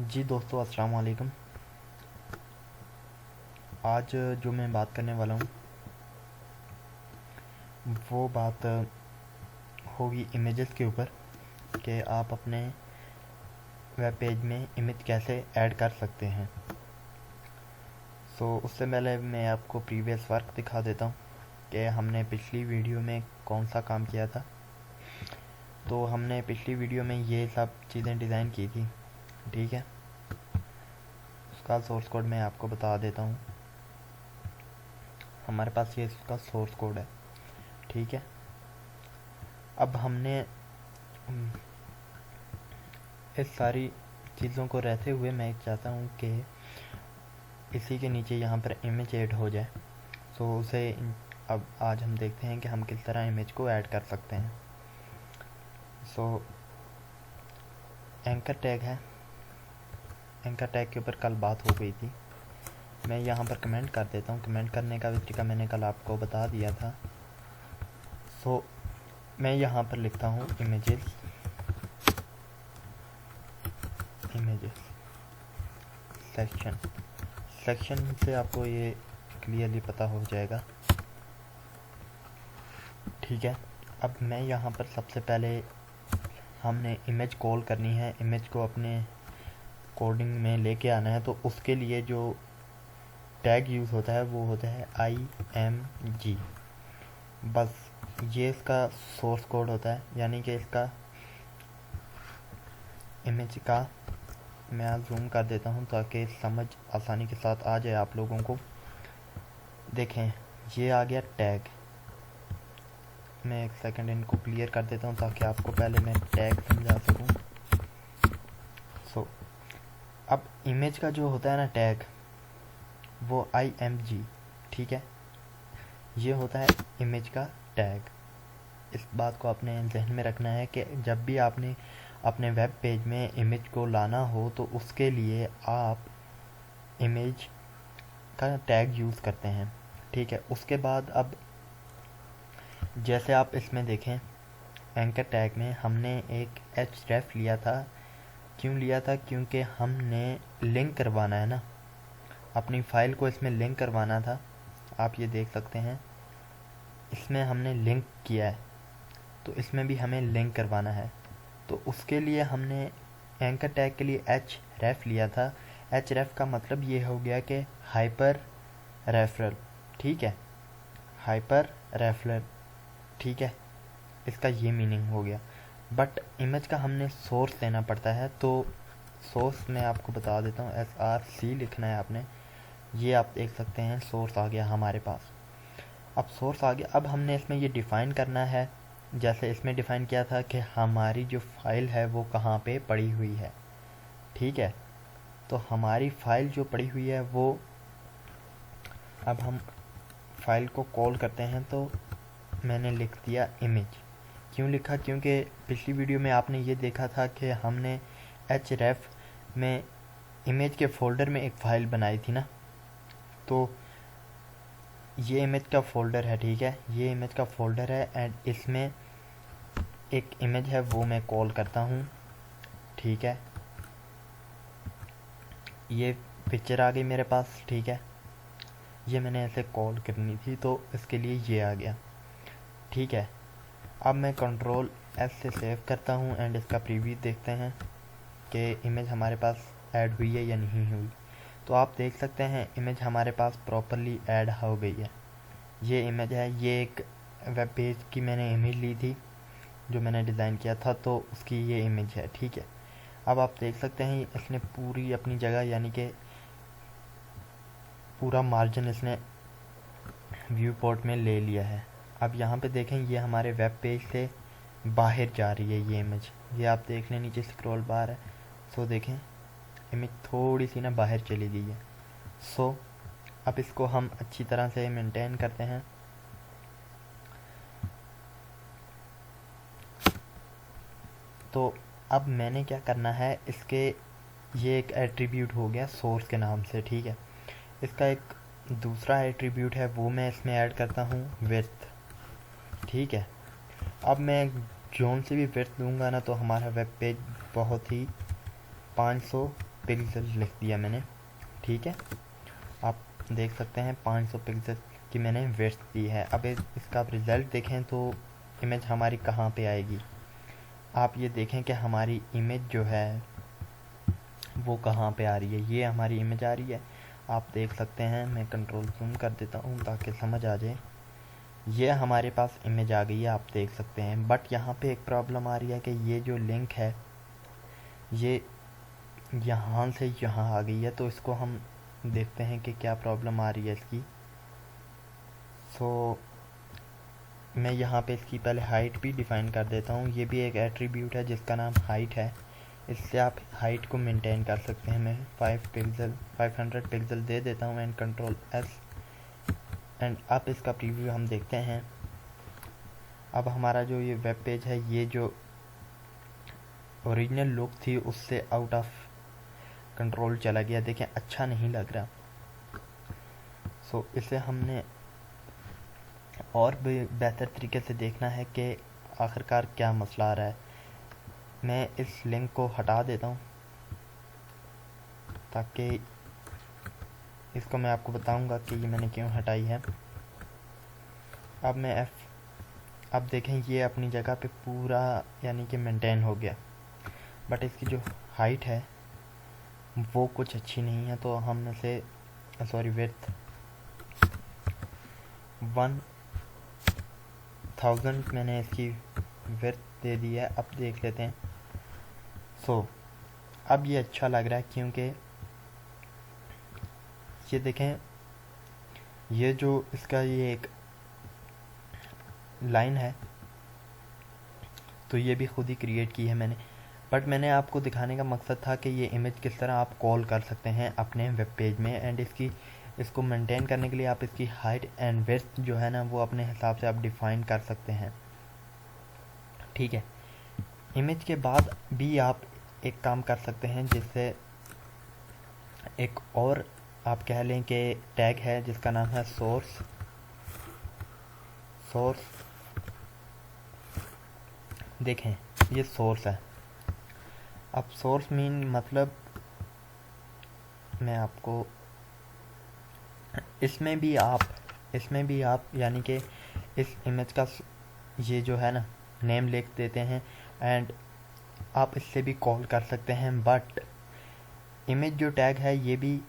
जी दोस्तों, अस्सलाम वालेकुम। आज जो मैं बात करने वाला हूँ वो बात होगी इमेजेस के ऊपर कि आप अपने वेब पेज में इमेज कैसे ऐड कर सकते हैं। उससे पहले मैं आपको प्रीवियस वर्क दिखा देता हूँ कि हमने पिछली वीडियो में कौन सा काम किया था। तो हमने पिछली वीडियो में ये सब चीज़ें डिज़ाइन की थी, ठीक है। उसका सोर्स कोड मैं आपको बता देता हूँ। हमारे पास ये इसका सोर्स कोड है, ठीक है। अब हमने इस सारी चीज़ों को रहते हुए मैं चाहता हूँ कि इसी के नीचे यहाँ पर इमेज ऐड हो जाए। उसे अब आज हम देखते हैं कि हम किस तरह इमेज को ऐड कर सकते हैं। एंकर टैग है। एंकर टैग के ऊपर कल बात हो गई थी। मैं यहाँ पर कमेंट कर देता हूँ। कमेंट करने का तरीका मैंने कल आपको बता दिया था। मैं यहाँ पर लिखता हूँ इमेजेस सेक्शन से आपको ये क्लियरली पता हो जाएगा, ठीक है। अब मैं यहाँ पर सबसे पहले हमने इमेज कॉल करनी है, इमेज को अपने कोडिंग में लेके आना है। तो उसके लिए जो टैग यूज़ होता है वो होता है IMG। बस ये इसका सोर्स कोड होता है, यानी कि इसका इमेज का मैं जूम कर देता हूँ ताकि समझ आसानी के साथ आ जाए आप लोगों को। देखें, ये आ गया टैग। मैं एक सेकंड इनको क्लियर कर देता हूँ ताकि आपको पहले मैं टैग समझा सकूँ। अब इमेज का जो होता है ना टैग, वो IMG, ठीक है। ये होता है इमेज का टैग। इस बात को अपने जहन में रखना है कि जब भी आपने अपने वेब पेज में इमेज को लाना हो तो उसके लिए आप इमेज का टैग यूज़ करते हैं, ठीक है। उसके बाद अब जैसे आप इसमें देखें, एंकर टैग में हमने एक href लिया था। क्यों लिया था? क्योंकि हमने लिंक करवाना है ना, अपनी फ़ाइल को इसमें लिंक करवाना था। आप ये देख सकते हैं, इसमें हमने लिंक किया है, तो इसमें भी हमें लिंक करवाना है। तो उसके लिए हमने एंकर टैग के लिए href लिया था। href का मतलब ये हो गया कि हाइपर रेफरल, ठीक है। हाइपर रेफरल, ठीक है, इसका ये मीनिंग हो गया। बट इमेज का हमने सोर्स देना पड़ता है। तो सोर्स मैं आपको बता देता हूँ, SRC लिखना है आपने। ये आप देख सकते हैं, सोर्स आ गया हमारे पास। अब सोर्स आ गया, अब हमने इसमें ये डिफ़ाइन करना है। जैसे इसमें डिफ़ाइन किया था कि हमारी जो फ़ाइल है वो कहाँ पे पड़ी हुई है, ठीक है। तो हमारी फ़ाइल जो पड़ी हुई है वो, अब हम फाइल को कॉल करते हैं। तो मैंने लिख दिया इमेज। क्यों लिखा? क्योंकि पिछली वीडियो में आपने ये देखा था कि हमने href में इमेज के फोल्डर में एक फ़ाइल बनाई थी ना। तो ये इमेज का फ़ोल्डर है, ठीक है। ये इमेज का फ़ोल्डर है एंड इसमें एक इमेज है, वो मैं कॉल करता हूँ, ठीक है। ये पिक्चर आ गई मेरे पास, ठीक है। ये मैंने ऐसे कॉल करनी थी तो इसके लिए ये आ गया, ठीक है। अब मैं Ctrl+S से सेव करता हूँ एंड इसका प्रीव्यू देखते हैं कि इमेज हमारे पास ऐड हुई है या नहीं हुई। तो आप देख सकते हैं इमेज हमारे पास प्रॉपरली ऐड हो गई है। ये इमेज है, ये एक वेब पेज की मैंने इमेज ली थी जो मैंने डिज़ाइन किया था, तो उसकी ये इमेज है, ठीक है। अब आप देख सकते हैं इसने पूरी अपनी जगह, यानी कि पूरा मार्जिन इसने व्यू पोर्ट में ले लिया है। अब यहाँ पे देखें, ये हमारे वेब पेज से बाहर जा रही है ये इमेज। ये आप देख लें, नीचे स्क्रॉल बार है। देखें इमेज थोड़ी सी ना बाहर चली गई है। अब इसको हम अच्छी तरह से मेंटेन करते हैं। तो अब मैंने क्या करना है, इसके ये एक एट्रीब्यूट हो गया सोर्स के नाम से, ठीक है। इसका एक दूसरा एट्रीब्यूट है, वो मैं इसमें ऐड करता हूँ विड्थ, ठीक है। अब मैं जोन से भी विड्थ दूंगा ना तो हमारा वेब पेज बहुत ही 500 पिक्सल लिख दिया मैंने, ठीक है। आप देख सकते हैं 500 पिक्सल की मैंने विड्थ दी है। अब इसका आप रिज़ल्ट देखें तो इमेज हमारी कहाँ पे आएगी। आप ये देखें कि हमारी इमेज जो है वो कहाँ पे आ रही है। ये हमारी इमेज आ रही है, आप देख सकते हैं। मैं कंट्रोल जूम कर देता हूँ ताकि समझ आ जाए। ये हमारे पास इमेज आ गई है, आप देख सकते हैं। बट यहाँ पे एक प्रॉब्लम आ रही है कि ये जो लिंक है ये यहाँ से यहाँ आ गई है। तो इसको हम देखते हैं कि क्या प्रॉब्लम आ रही है इसकी। सो मैं यहाँ पे इसकी पहले हाइट भी डिफ़ाइन कर देता हूँ। ये भी एक एट्रीब्यूट है जिसका नाम हाइट है। इससे आप हाइट को मेंटेन कर सकते हैं। मैं 500 पिक्सल दे देता हूँ एंड कंट्रोल एस एंड अब इसका प्रीव्यू हम देखते हैं। अब हमारा जो ये वेब पेज है, ये जो ओरिजिनल लुक थी उससे आउट ऑफ कंट्रोल चला गया। देखें अच्छा नहीं लग रहा। सो इसे हमने और भी बेहतर तरीके से देखना है कि आखिरकार क्या मसला आ रहा है। मैं इस लिंक को हटा देता हूँ ताकि इसको मैं आपको बताऊंगा कि ये मैंने क्यों हटाई है। अब मैं अब देखें ये अपनी जगह पे पूरा यानी कि मेंटेन हो गया। बट इसकी जो हाइट है वो कुछ अच्छी नहीं है। तो हम इसे विड्थ 1000 मैंने इसकी विड्थ दे दी है। अब देख लेते हैं। अब ये अच्छा लग रहा है क्योंकि ये देखें, ये जो इसका ये एक लाइन है तो ये भी खुद ही क्रिएट की है मैंने। बट मैंने आपको दिखाने का मकसद था कि ये इमेज किस तरह आप कॉल कर सकते हैं अपने वेब पेज में। एंड इसको मेंटेन करने के लिए आप इसकी हाइट एंड विड्थ जो है ना वो अपने हिसाब से आप डिफ़ाइन कर सकते हैं, ठीक है। इमेज के बाद भी आप एक काम कर सकते हैं जिससे एक और आप कह लें कि टैग है जिसका नाम है सोर्स। देखें ये सोर्स है। अब सोर्स मीन मतलब मैं आपको इसमें भी आप यानी कि इस इमेज का ये जो है ना नेम लिख देते हैं एंड आप इससे भी कॉल कर सकते हैं। बट इमेज जो टैग है ये भी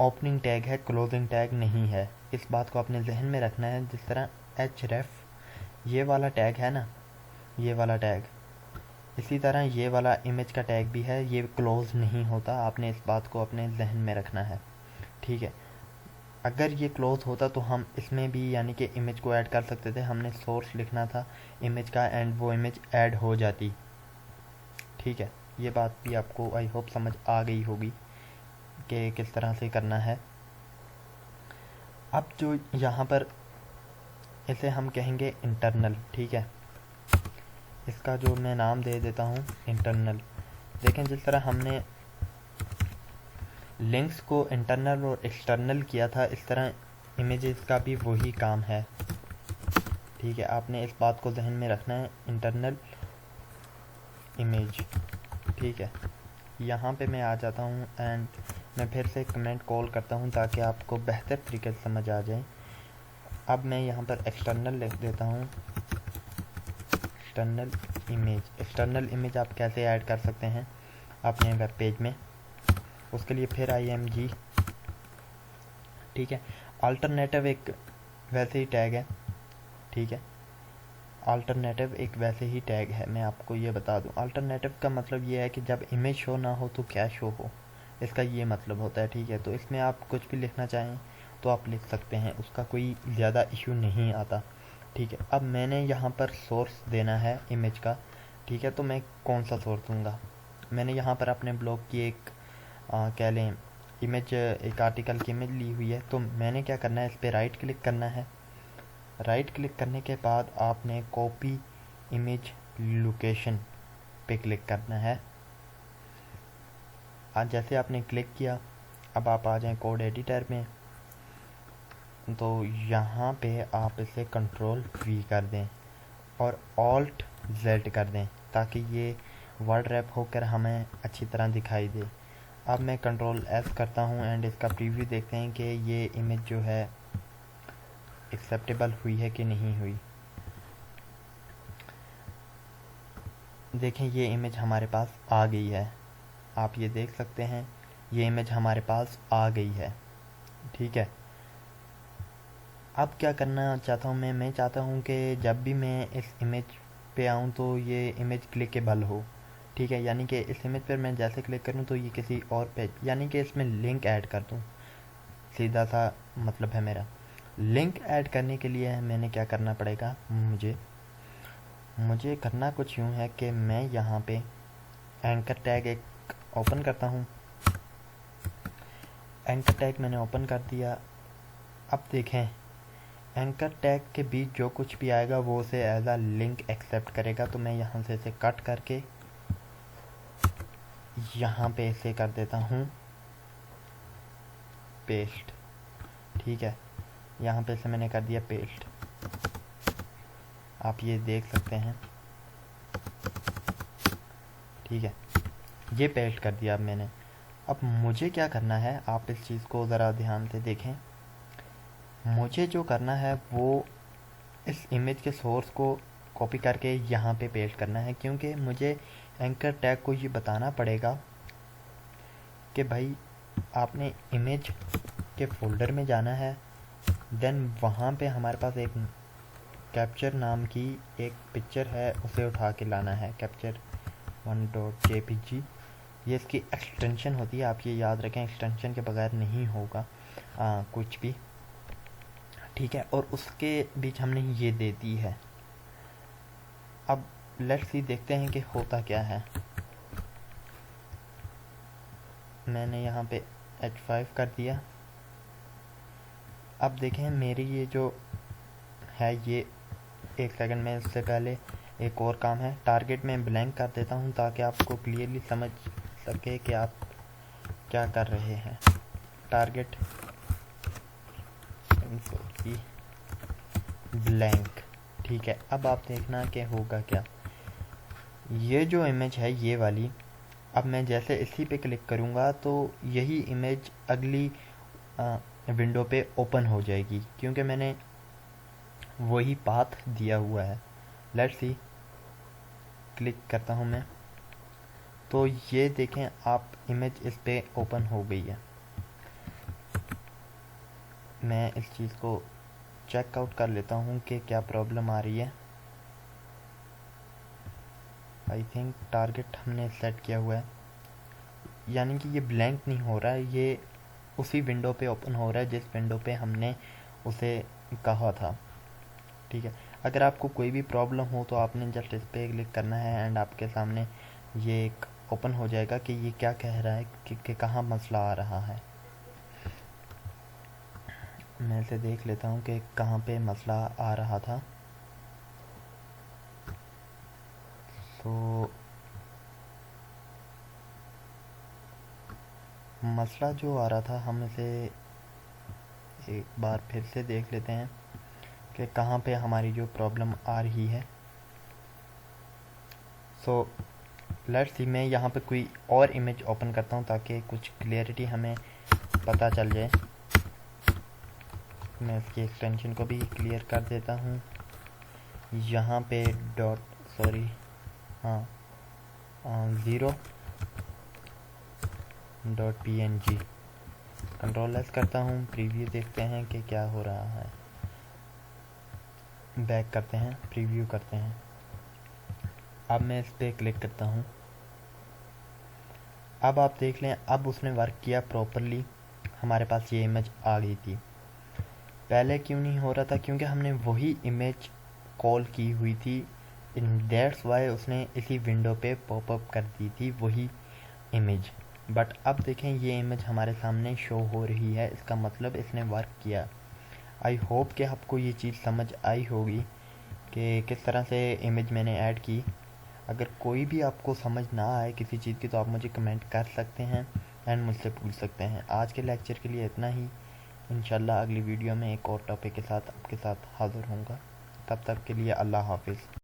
ओपनिंग टैग है, क्लोजिंग टैग नहीं है। इस बात को अपने जहन में रखना है। जिस तरह href ये वाला टैग है ना, ये वाला टैग, इसी तरह ये वाला इमेज का टैग भी है, ये क्लोज नहीं होता। आपने इस बात को अपने जहन में रखना है, ठीक है। अगर ये क्लोज होता तो हम इसमें भी यानी कि इमेज को ऐड कर सकते थे। हमने सोर्स लिखना था इमेज का एंड वो इमेज ऐड हो जाती, ठीक है। ये बात भी आपको आई होप समझ आ गई होगी कि किस तरह से करना है। अब जो यहाँ पर इसे हम कहेंगे इंटरनल, ठीक है। इसका जो मैं नाम दे देता हूँ इंटरनल। देखें जिस तरह हमने लिंक्स को इंटरनल और एक्सटर्नल किया था इस तरह इमेजेस का भी वही काम है, ठीक है। आपने इस बात को जहन में रखना है, इंटरनल इमेज, ठीक है। यहाँ पे मैं आ जाता हूँ एंड मैं फिर से कमेंट कॉल करता हूँ ताकि आपको बेहतर तरीके से समझ आ जाए। अब मैं यहाँ पर एक्सटर्नल लिख देता हूँ, एक्सटर्नल इमेज आप कैसे ऐड कर सकते हैं अपने वेब पेज में, उसके लिए फिर img, ठीक है। अल्टरनेटिव एक वैसे ही टैग है, ठीक है। अल्टरनेटिव एक वैसे ही टैग है, मैं आपको ये बता दूं। अल्टरनेटिव का मतलब ये है कि जब इमेज शो ना हो तो क्या शो हो, इसका ये मतलब होता है, ठीक है। तो इसमें आप कुछ भी लिखना चाहें तो आप लिख सकते हैं, उसका कोई ज़्यादा इशू नहीं आता, ठीक है। अब मैंने यहाँ पर सोर्स देना है इमेज का, ठीक है। तो मैं कौन सा सोर्स दूँगा, मैंने यहाँ पर अपने ब्लॉग की एक कह लें इमेज, एक आर्टिकल की इमेज ली हुई है। तो मैंने क्या करना है, इस पर राइट क्लिक करना है। राइट क्लिक करने के बाद आपने कॉपी इमेज लोकेशन पे क्लिक करना है। आज जैसे आपने क्लिक किया, अब आप आ जाएं कोड एडिटर में। तो यहाँ पे आप इसे कंट्रोल V कर दें और ऑल्ट Z कर दें ताकि ये वर्ड रैप होकर हमें अच्छी तरह दिखाई दे। अब मैं कंट्रोल एस करता हूँ एंड इसका प्रीव्यू देखते हैं कि ये इमेज जो है एक्सेप्टेबल हुई है कि नहीं हुई। देखें ये इमेज हमारे पास आ गई है, आप ये देख सकते हैं ये इमेज हमारे पास आ गई है। ठीक है, अब क्या करना चाहता हूँ मैं चाहता हूँ कि जब भी मैं इस इमेज पे आऊँ तो ये इमेज क्लिकेबल हो। ठीक है, यानी कि इस इमेज पर मैं जैसे क्लिक करूँ तो ये किसी और पेज, यानी कि इसमें लिंक ऐड कर दूँ, सीधा सा मतलब है मेरा। लिंक ऐड करने के लिए मैंने क्या करना पड़ेगा, मुझे करना कुछ यूँ है कि मैं यहाँ पे एंकर टैग एक ओपन करता हूँ। एंकर टैग मैंने ओपन कर दिया। अब देखें एंकर टैग के बीच जो कुछ भी आएगा वो उसे एज अ लिंक एक्सेप्ट करेगा। तो मैं यहाँ से इसे कट करके यहाँ पे इसे कर देता हूँ पेस्ट। ठीक है, यहाँ पे इसे मैंने कर दिया पेस्ट, आप ये देख सकते हैं। ठीक है, ये पेस्ट कर दिया अब मैंने। अब मुझे क्या करना है, आप इस चीज़ को ज़रा ध्यान से देखें। मुझे जो करना है वो इस इमेज के सोर्स को कॉपी करके यहाँ पे पेस्ट करना है, क्योंकि मुझे एंकर टैग को ये बताना पड़ेगा कि भाई आपने इमेज के फोल्डर में जाना है, देन वहाँ पे हमारे पास एक कैप्चर नाम की एक पिक्चर है, उसे उठा के लाना है, कैप्चर 1.jpg। ये इसकी एक्सटेंशन होती है, आप ये याद रखें, एक्सटेंशन के बगैर नहीं होगा कुछ भी। ठीक है, और उसके बीच हमने ये दे दी है। अब लेट्स सी देखते हैं कि होता क्या है। मैंने यहाँ पे H5 कर दिया। अब देखें मेरी ये जो है ये, एक सेकंड में इससे पहले एक और काम है। टारगेट में ब्लैंक कर देता हूँ ताकि आपको क्लियरली समझ सके कि आप क्या कर रहे हैं। Target blank. ठीक है, अब आप देखना कि होगा क्या। ये जो इमेज है ये वाली, अब मैं जैसे इसी पे क्लिक करूँगा तो यही इमेज अगली विंडो पे ओपन हो जाएगी, क्योंकि मैंने वही पाथ दिया हुआ है। लेट्स सी, क्लिक करता हूँ मैं तो ये देखें आप इमेज इस पे ओपन हो गई है। मैं इस चीज़ को चेकआउट कर लेता हूँ कि क्या प्रॉब्लम आ रही है। आई थिंक टारगेट हमने सेट किया हुआ है, यानी कि ये ब्लैंक नहीं हो रहा है, ये उसी विंडो पे ओपन हो रहा है जिस विंडो पे हमने उसे कहा था। ठीक है, अगर आपको कोई भी प्रॉब्लम हो तो आपने जस्ट इस पर क्लिक करना है एंड आपके सामने ये एक ओपन हो जाएगा कि ये क्या कह रहा है कि कहाँ मसला आ रहा है। मैं इसे देख लेता हूँ कि कहाँ पे मसला आ रहा था। तो मसला जो आ रहा था, हम इसे एक बार फिर से देख लेते हैं कि कहाँ पे हमारी जो प्रॉब्लम आ रही है। सो लेट्स सी, मैं यहाँ पे कोई और इमेज ओपन करता हूँ ताकि कुछ क्लियरिटी हमें पता चल जाए। मैं इसकी एक्सटेंशन को भी क्लियर कर देता हूँ। यहाँ पे डॉट सॉरी हाँ 0.png कंट्रोल एस करता हूँ। प्रीव्यू देखते हैं कि क्या हो रहा है। बैक करते हैं, प्रीव्यू करते हैं। अब मैं इस पर क्लिक करता हूँ। अब आप देख लें, अब उसने वर्क किया प्रॉपरली, हमारे पास ये इमेज आ गई थी। पहले क्यों नहीं हो रहा था, क्योंकि हमने वही इमेज कॉल की हुई थी, इन दैट्स वाई उसने इसी विंडो पे पॉपअप कर दी थी वही इमेज। बट अब देखें ये इमेज हमारे सामने शो हो रही है, इसका मतलब इसने वर्क किया। आई होप कि आपको ये चीज़ समझ आई होगी कि किस तरह से इमेज मैंने ऐड की। अगर कोई भी आपको समझ ना आए किसी चीज़ की तो आप मुझे कमेंट कर सकते हैं एंड मुझसे पूछ सकते हैं। आज के लेक्चर के लिए इतना ही। इंशाल्लाह अगली वीडियो में एक और टॉपिक के साथ आपके साथ हाज़िर होऊंगा। तब तक के लिए अल्लाह हाफिज़।